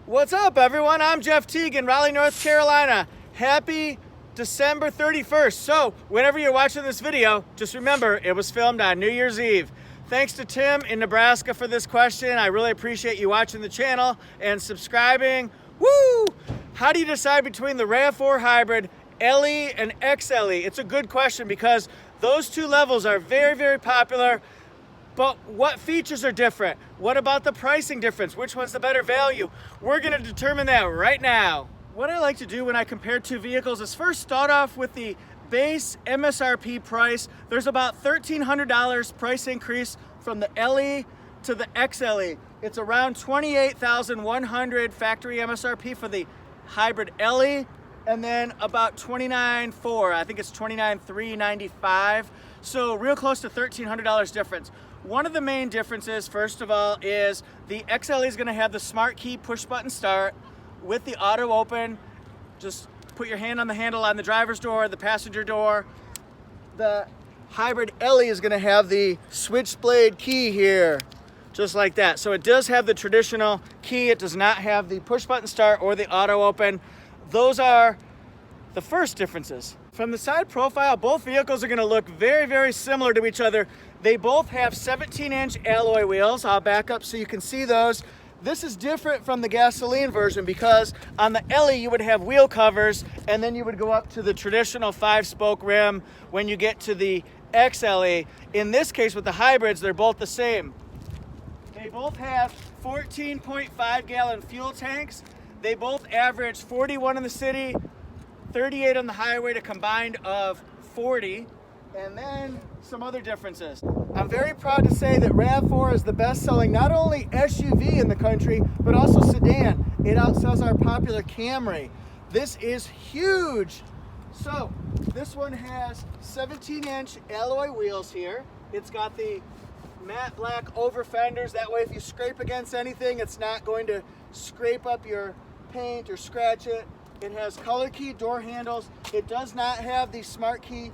What's up, everyone? I'm Jeff Teague in Raleigh, North Carolina. Happy December 31st. So, whenever you're watching this video, just remember it was filmed on New Year's Eve. Thanks to Tim in Nebraska for this question. I really appreciate you watching the channel and subscribing. Woo! How do you decide between the RAV4 hybrid, LE and XLE? It's a good question because those two levels are very, very popular. But what features are different? What about the pricing difference? Which one's the better value? We're gonna determine that right now. What I like to do when I compare two vehicles is first start off with the base MSRP price. There's about $1,300 price increase from the LE to the XLE. It's around $28,100 factory MSRP for the hybrid LE, and then about $29,400. I think it's $29,395. So real close to $1,300 difference. One of the main differences, first of all, is the XLE is going to have the smart key push button start with the auto open. Just put your hand on the handle on the driver's door, the passenger door. The hybrid LE is going to have the switchblade key here, just like that. So it does have the traditional key. It does not have the push button start or the auto open. Those are the first differences. From the side profile, both vehicles are going to look very, very similar to each other. They both have 17-inch alloy wheels. I'll back up so you can see those. This is different from the gasoline version because on the LE you would have wheel covers and then you would go up to the traditional 5-spoke rim when you get to the XLE. In this case with the hybrids, they're both the same. They both have 14.5 gallon fuel tanks. They both average 41 in the city, 38 on the highway, to combined of 40. And then some other differences. I'm very proud to say that RAV4 is the best-selling not only SUV in the country, but also sedan. It outsells our popular Camry. This is huge. So this one has 17-inch alloy wheels here. It's got the matte black over fenders. That way if you scrape against anything, it's not going to scrape up your paint or scratch it. It has color key door handles. It does not have the smart key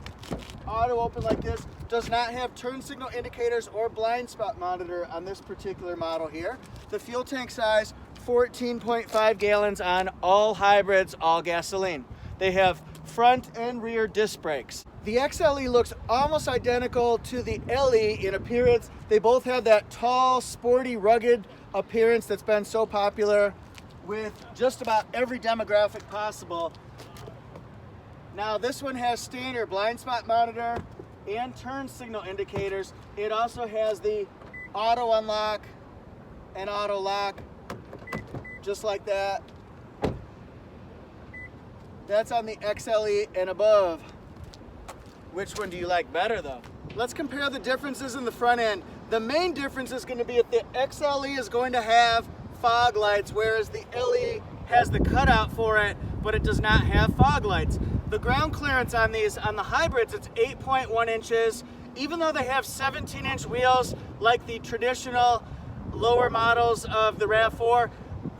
auto open like this. Does not have turn signal indicators or blind spot monitor on this particular model here. The fuel tank size, 14.5 gallons on all hybrids, all gasoline. They have front and rear disc brakes. The XLE looks almost identical to the LE in appearance. They both have that tall, sporty, rugged appearance that's been so popular with just about every demographic possible. Now this one has standard blind spot monitor and turn signal indicators. It also has the auto unlock and auto lock, just like that. That's on the XLE and above. Which one do you like better though? Let's compare the differences in the front end. The main difference is going to be that the XLE is going to have fog lights, whereas the LE has the cutout for it, but it does not have fog lights. The ground clearance on these, on the hybrids, it's 8.1 inches. Even though they have 17-inch wheels like the traditional lower models of the RAV4,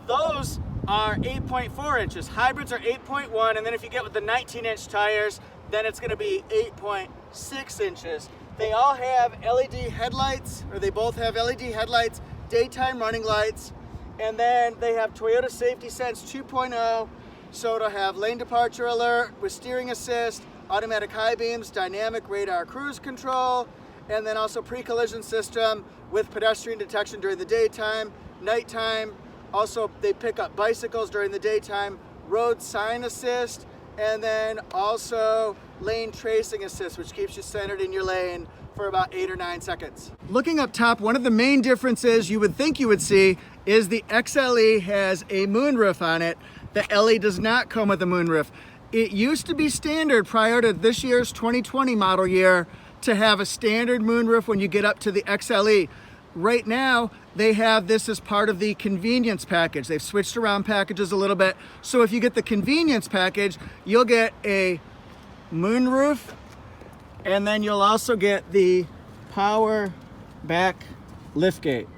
those are 8.4 inches. Hybrids are 8.1, and then if you get with the 19-inch tires, then it's going to be 8.6 inches. They all have LED headlights, or they both have LED headlights, daytime running lights, and then they have Toyota Safety Sense 2.0, so it'll have lane departure alert with steering assist, automatic high beams, dynamic radar cruise control, and then also pre-collision system with pedestrian detection during the daytime, nighttime. Also, they pick up bicycles during the daytime, road sign assist, and then also lane tracing assist, which keeps you centered in your lane for about 8 or 9 seconds. Looking up top, one of the main differences you would think you would see is the XLE has a moonroof on it. The LE does not come with a moonroof. It used to be standard prior to this year's 2020 model year to have a standard moonroof when you get up to the XLE. Right now, they have this as part of the convenience package. They've switched around packages a little bit. So if you get the convenience package, you'll get a moonroof, and then you'll also get the power back liftgate.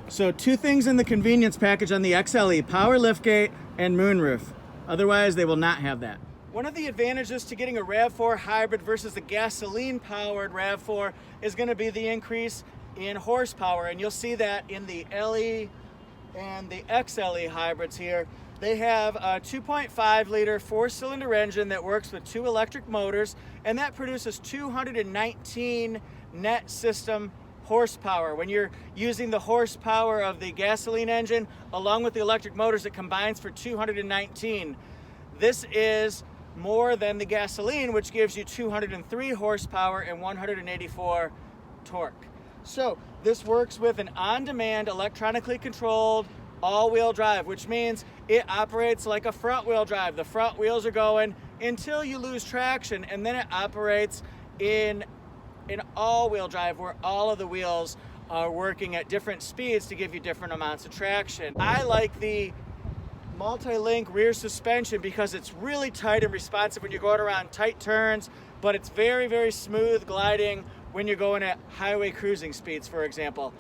So 2 things in the convenience package on the XLE, power liftgate and moonroof. Otherwise, they will not have that. One of the advantages to getting a RAV4 hybrid versus a gasoline-powered RAV4 is going to be the increase in horsepower, and you'll see that in the LE And the XLE hybrids here, they have a 2.5 liter 4-cylinder engine that works with 2 electric motors, and that produces 219 net system horsepower. When you're using the horsepower of the gasoline engine along with the electric motors, it combines for 219. This is more than the gasoline, which gives you 203 horsepower and 184 torque. So this works with an on-demand electronically controlled all-wheel drive, which means it operates like a front-wheel drive. The front wheels are going until you lose traction, and then it operates in an all-wheel drive where all of the wheels are working at different speeds to give you different amounts of traction. I like the multi-link rear suspension because it's really tight and responsive when you're going around tight turns, but it's very, very smooth gliding when you're going at highway cruising speeds, for example.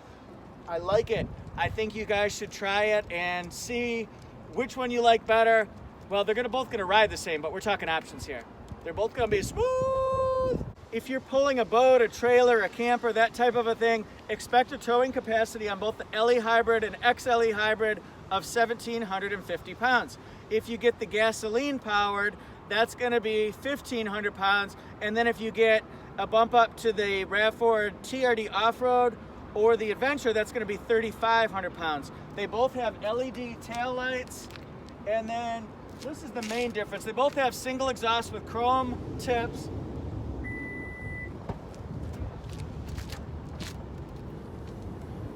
I like it. I think you guys should try it and see which one you like better. Well, they're both gonna ride the same, but we're talking options here. They're both gonna be smooth. If you're pulling a boat, a trailer, a camper, that type of a thing, expect a towing capacity on both the LE hybrid and XLE hybrid of 1,750 pounds. If you get the gasoline powered, that's gonna be 1,500 pounds. And then if you get a bump up to the RAV4 TRD off-road or the Adventure, that's gonna be 3,500 pounds. They both have LED tail lights, and then this is the main difference. They both have single exhaust with chrome tips.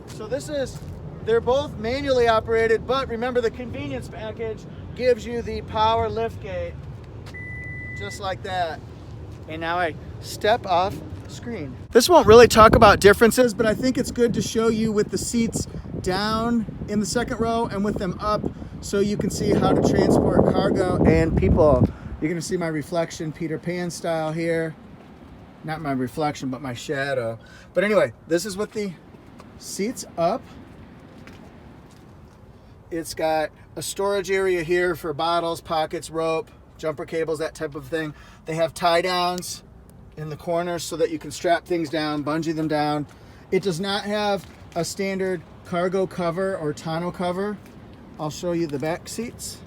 So they're both manually operated, but remember the convenience package gives you the power lift gate, just like that. And now I step off screen. This won't really talk about differences, but I think it's good to show you with the seats down in the second row and with them up so you can see how to transport cargo and people. You're gonna see my reflection, Peter Pan style here. Not my reflection, but my shadow. But anyway, this is with the seats up. It's got a storage area here for bottles, pockets, rope, jumper cables, that type of thing. They have tie downs in the corners so that you can strap things down, bungee them down. It does not have a standard cargo cover or tonneau cover. I'll show you the back seats.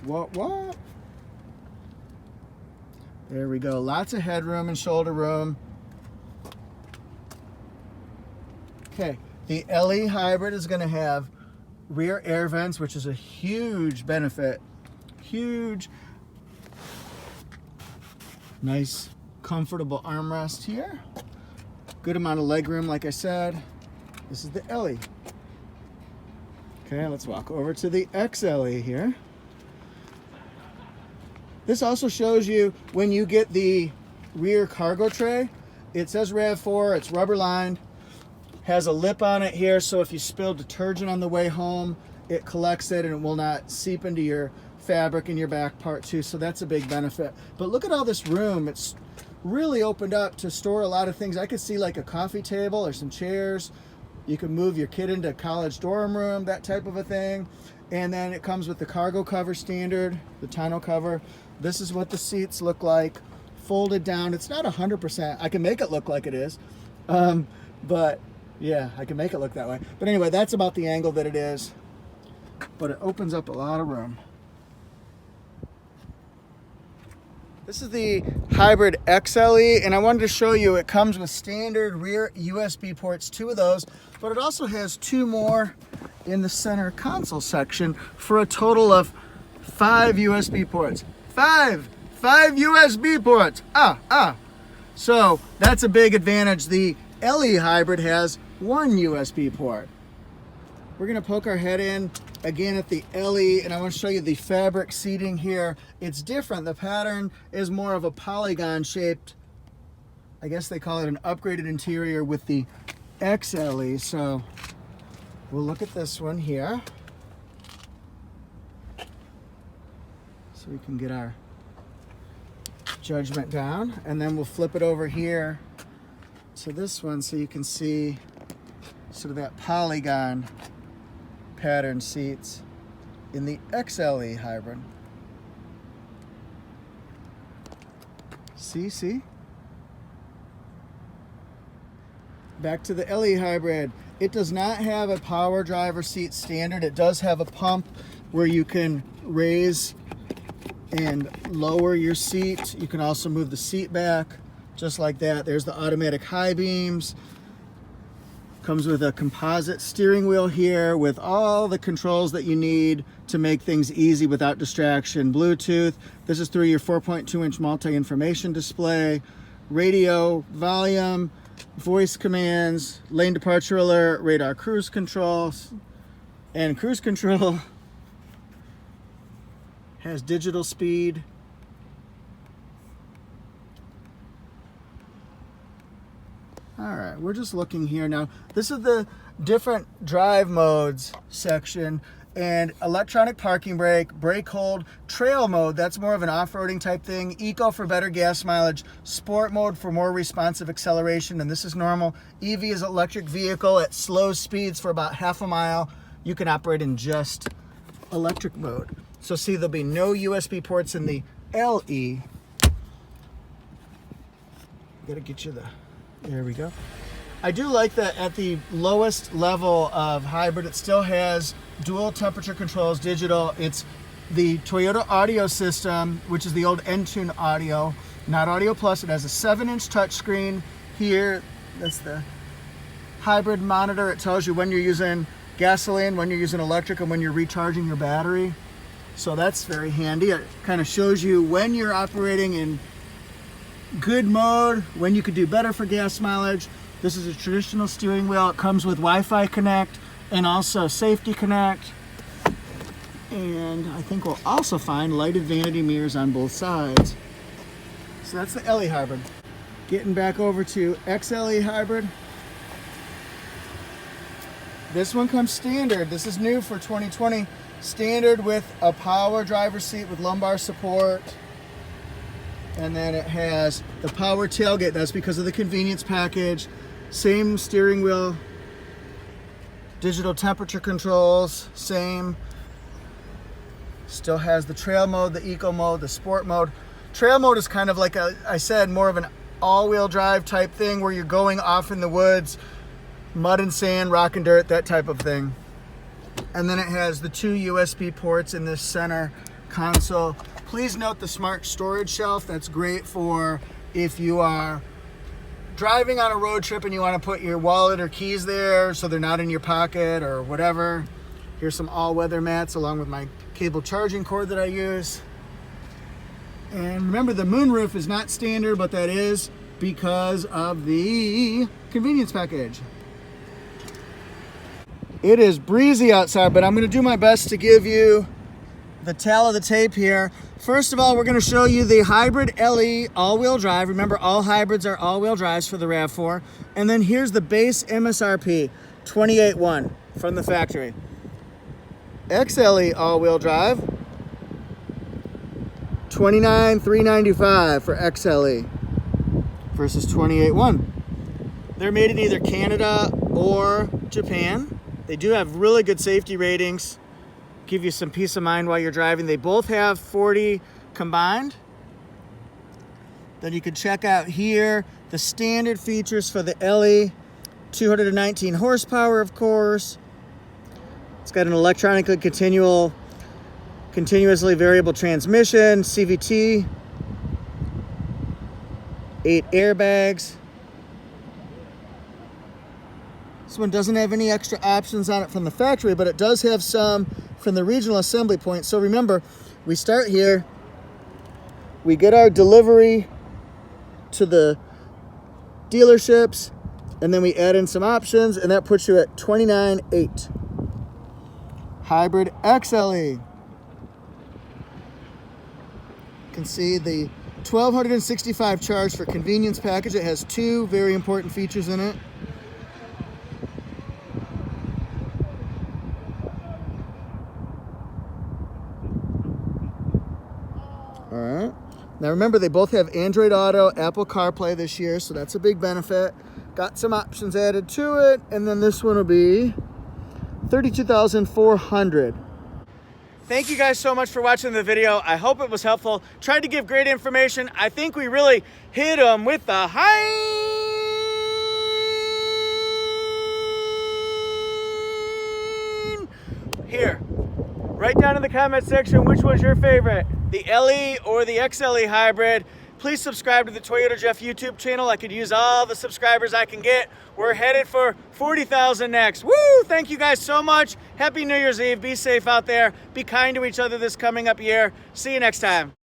What? There we go. Lots of headroom and shoulder room. Okay, the LE hybrid is going to have rear air vents, which is a huge benefit. Huge. Nice, comfortable armrest here. Good amount of legroom, like I said. This is the LE. Okay, let's walk over to the XLE here. This also shows you when you get the rear cargo tray. It says RAV4, it's rubber lined. Has a lip on it here, so if you spill detergent on the way home, it collects it and it will not seep into your fabric in your back part too, so that's a big benefit. But look at all this room. It's really opened up to store a lot of things. I could see like a coffee table or some chairs. You can move your kid into a college dorm room, that type of a thing. And then it comes with the cargo cover standard, the tonneau cover. This is what the seats look like, folded down. It's not 100%. I can make it look like it is, but yeah, I can make it look that way. But anyway, that's about the angle that it is. But it opens up a lot of room. This is the hybrid XLE, and I wanted to show you it comes with standard rear USB ports, 2 of those, but it also has 2 more in the center console section for a total of 5 USB ports. 5 USB ports. So that's a big advantage. The LE hybrid has 1 USB port. We're gonna poke our head in again at the LE, and I want to show you the fabric seating here. It's different. The pattern is more of a polygon shaped, I guess they call it an upgraded interior with the XLE. So we'll look at this one here so we can get our judgment down, and then we'll flip it over here to this one so you can see sort of that polygon pattern seats in the XLE hybrid. See? Back to the LE hybrid. It does not have a power driver seat standard. It does have a pump where you can raise and lower your seat. You can also move the seat back just like that. There's the automatic high beams. Comes with a composite steering wheel here with all the controls that you need to make things easy without distraction. Bluetooth. This is through your 4.2-inch multi-information display. Radio, volume, voice commands, lane departure alert, radar cruise control, and cruise control has digital speed. All right, we're just looking here now. This is the different drive modes section, and electronic parking brake, brake hold, trail mode, that's more of an off-roading type thing, eco for better gas mileage, sport mode for more responsive acceleration, and this is normal. EV is electric vehicle at slow speeds for about half a mile. You can operate in just electric mode. So see, there'll be no USB ports in the LE. Gotta get you there we go. I do like that at the lowest level of hybrid, it still has dual temperature controls, digital. It's the Toyota audio system, which is the old Entune audio, not Audio Plus. It has a 7-inch touchscreen here. That's the hybrid monitor. It tells you when you're using gasoline, when you're using electric, and when you're recharging your battery. So that's very handy. It kind of shows you when you're operating in good mode, when you could do better for gas mileage. This is a traditional steering wheel. It comes with Wi-Fi Connect and also Safety Connect. And I think we'll also find lighted vanity mirrors on both sides. So that's the LE hybrid. Getting back over to XLE hybrid. This one comes standard. This is new for 2020. Standard with a power driver seat with lumbar support. And then it has the power tailgate. That's because of the convenience package. Same steering wheel. Digital temperature controls, same. Still has the trail mode, the eco mode, the sport mode. Trail mode is kind of like, I said, more of an all-wheel drive type thing where you're going off in the woods, mud and sand, rock and dirt, that type of thing. And then it has the 2 USB ports in this center console. Please note the smart storage shelf. That's great for if you are driving on a road trip and you want to put your wallet or keys there so they're not in your pocket or whatever. Here's some all-weather mats along with my cable charging cord that I use. And remember, the moonroof is not standard, but that is because of the convenience package. It is breezy outside, but I'm going to do my best to give you the tale of the tape here. First of all, we're going to show you the hybrid LE all-wheel drive. Remember, all hybrids are all-wheel drives for the RAV4. And then here's the base MSRP, $28,100 from the factory. XLE all-wheel drive, $29,395 for XLE versus $28,100. They're made in either Canada or Japan. They do have really good safety ratings. Give you some peace of mind while you're driving. They both have 40 combined. Then you can check out here the standard features for the LE. 219 horsepower, of course. It's got an electronically continuously variable transmission, CVT, 8 airbags. This one doesn't have any extra options on it from the factory, but it does have some from the regional assembly point. So remember, we start here, we get our delivery to the dealerships, and then we add in some options, and that puts you at $29,800. Hybrid XLE. You can see the 1,265 charge for convenience package. It has 2 very important features in it. Alright, now remember, they both have Android Auto, Apple CarPlay this year, so that's a big benefit. Got some options added to it, and then this one will be $32,400. Thank you guys so much for watching the video. I hope it was helpful. Tried to give great information. I think we really hit them with the high here. Write down in the comment section which was your favorite, the LE or the XLE hybrid. Please subscribe to the Toyota Jeff YouTube channel. I could use all the subscribers I can get. We're headed for 40,000 next. Woo! Thank you guys so much. Happy New Year's Eve. Be safe out there. Be kind to each other this coming up year. See you next time.